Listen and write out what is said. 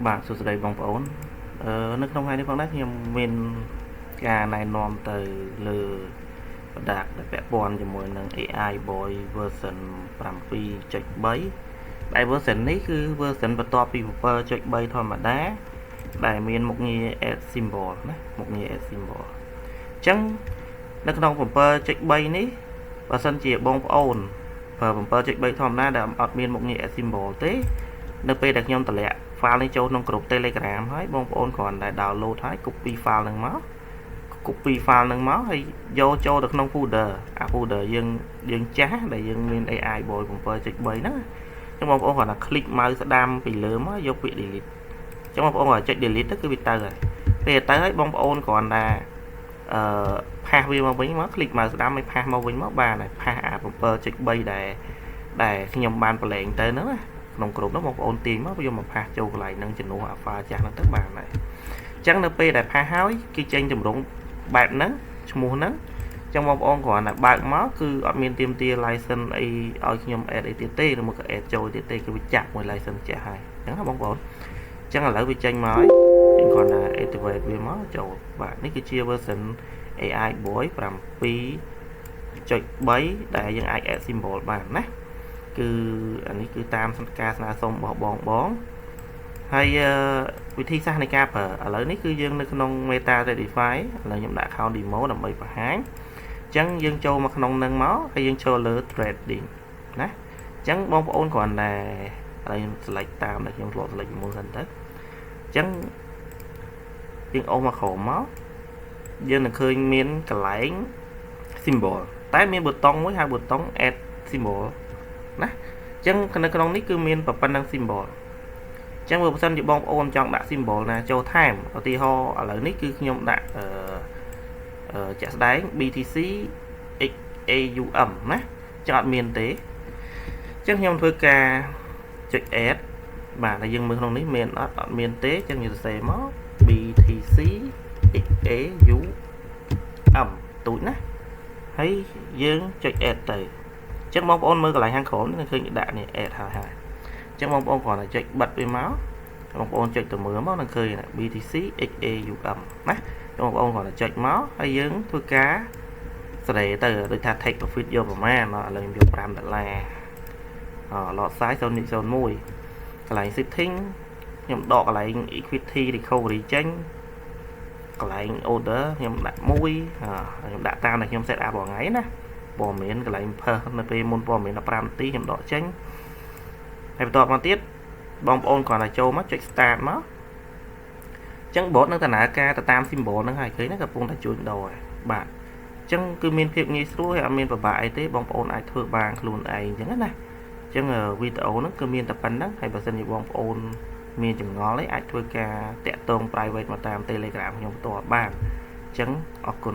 បាទសួស្តីបងប្អូននៅក្នុងថ្ងៃនេះផងដែរខ្ញុំមានការណែនាំទៅលើបណ្ដាដែលពាក់ព័ន្ធជាមួយនឹង AI Boy version 7.3 ដែល version នេះគឺ version បន្ទាប់ពី7.3 ធម្មតាដែលមានមុខងារ add symbol ណាមុខងារ add symbol អញ្ចឹងនៅក្នុង7.3 នេះបើសិនជាបងប្អូនប្រើ7.3 ធម្មតាដែលអត់មានមុខងារ add symbol ទេនៅពេលដែលខ្ញុំតម្លាក់ file នេះចូលក្នុងក្រុម Telegram ហើយបងប្អូនគ្រាន់តែ download ហើយ copy file ហ្នឹងមក copy file ហ្នឹងមកហើយយកចូលទៅក្នុង folder អា folder យើងចាស់ដែលយើងមាន AI Boy 7.3 ហ្នឹងអញ្ចឹងបងប្អូនគ្រាន់តែ click mouse ស្ដាំពីលើមកយកពាក្យ delete អញ្ចឹងបងប្អូនគាត់ចុច delete ទៅគឺវាទៅហើយពេលទៅហើយបងប្អូនគ្រាន់តែផាសវាមកវិញមក click mouse ស្ដាំឲ្យផាសមកវិញមកបានហើយផាសអា 7.3 ដែលខ្ញុំបានប្រឡែងទៅហ្នឹងណាក្នុងក្រុមនោះបងប្អូនទាញមកយកមកផាសចូលកន្លែងហ្នឹងជំនួសអាហ្វាចាស់ហ្នឹងទៅបានហើយអញ្ចឹងនៅពេលដែលផាសហើយគឺចេញតម្រងបែបហ្នឹងឈ្មោះហ្នឹងអញ្ចឹងបងប្អូនគ្រាន់តែបើកមកគឺអត់មានទាមទារ license អីឲ្យខ្ញុំ add អីទៀតទេឬមកក៏ add ចូលទៀតទេគឺវាចាក់មួយ license ចាស់ហើយអញ្ចឹងណាបងប្អូនអញ្ចឹងឥឡូវវាចេញមកហើយខ្ញុំគ្រាន់តែ activate វាមកចូលបាទនេះគឺជា version AI Boy 7.3 ដែលយើងអាច add symbol បានណាគឺអានេះគឺតាមការស្នើសុំរបស់បងហើយវិធីសាស្ត្រនៃការប្រើឥឡូវនេះគឺយើងនៅក្នុង Meta Redify ឥឡូវខ្ញុំដាក់ account demo ដើម្បីបង្ហាញអញ្ចឹងយើងចូលមកក្នុងនឹងមកហើយយើងចូលលើ trading ណាអញ្ចឹងបងប្អូនគ្រាន់តែឥឡូវខ្ញុំ select តាមដែលខ្ញុំធ្លាប់ select មុនសិនទៅអញ្ចឹងយើងអូសមកក្រោមមកយើងនឹងឃើញមានកន្លែង symbol តែមានប៊ូតុងមួយហៅប៊ូតុង add symbol ណាអញ្ចឹងនៅក្នុងនេះគឺមានប៉ុណ្ណឹង symbol អញ្ចឹងបើសិនជាបងប្អូនចង់ដាក់ symbol ណាចូលថែមឧទាហរណ៍ឥឡូវនេះគឺខ្ញុំដាក់ជាក់ស្ដែង BTC XAUM ណាចឹងអត់មានទេអញ្ចឹងខ្ញុំធ្វើការចុច add បាទហើយយើងមើលក្នុងនេះមានអត់មានទេអញ្ចឹងយើងសរសេរមក BTC XAUM ទូចណាហើយយើងចុច add ទៅអញ្ចឹងបងប្អូនមើលកន្លែងខាងក្រោមនេះឃើញដាក់នេះ add ហើយអញ្ចឹងបងប្អូនគ្រាន់តែចុចបិទវាមកបងប្អូនចុចទៅមើលមកនឹងឃើញ BTC XAUM ណាបងប្អូនគ្រាន់តែចុចមកហើយយើងធ្វើការស្រេទៅដូចថា take profit យកប្រមាណឥឡូវខ្ញុំយក$5 lot size 0.01កន្លែង setting ខ្ញុំដកកន្លែង equity recovery ចេញកន្លែង order ខ្ញុំដាក់1ខ្ញុំដាក់តាមដែលខ្ញុំ set up រាល់ថ្ងៃណាព័ត៌មានកន្លែង per នៅពេលមុនព័ត៌មាន15នាទីខ្ញុំដកចេញហើយបន្តមកទៀតបងប្អូនគ្រាន់តែចូលមកចុច start មកអញ្ចឹង bot នឹងដំណើរការទៅតាម symbol ហ្នឹងហើយឃើញណាកំពុងតែជួញដូរហើយបាទអញ្ចឹងគឺមានភាពងាយស្រួលហើយអត់មានពិបាកអីទេបងប្អូនអាចធ្វើបានខ្លួនឯងអញ្ចឹងណាអញ្ចឹងវីដេអូហ្នឹងគឺមានតែប៉ុណ្្នឹងហើយបើសិនជាបងប្អូនមានចម្ងល់អីអាចធ្វើការតាក់ទង private មកតាម Telegram ខ្ញុំផ្ទាល់បានអញ្ចឹងអរគុណ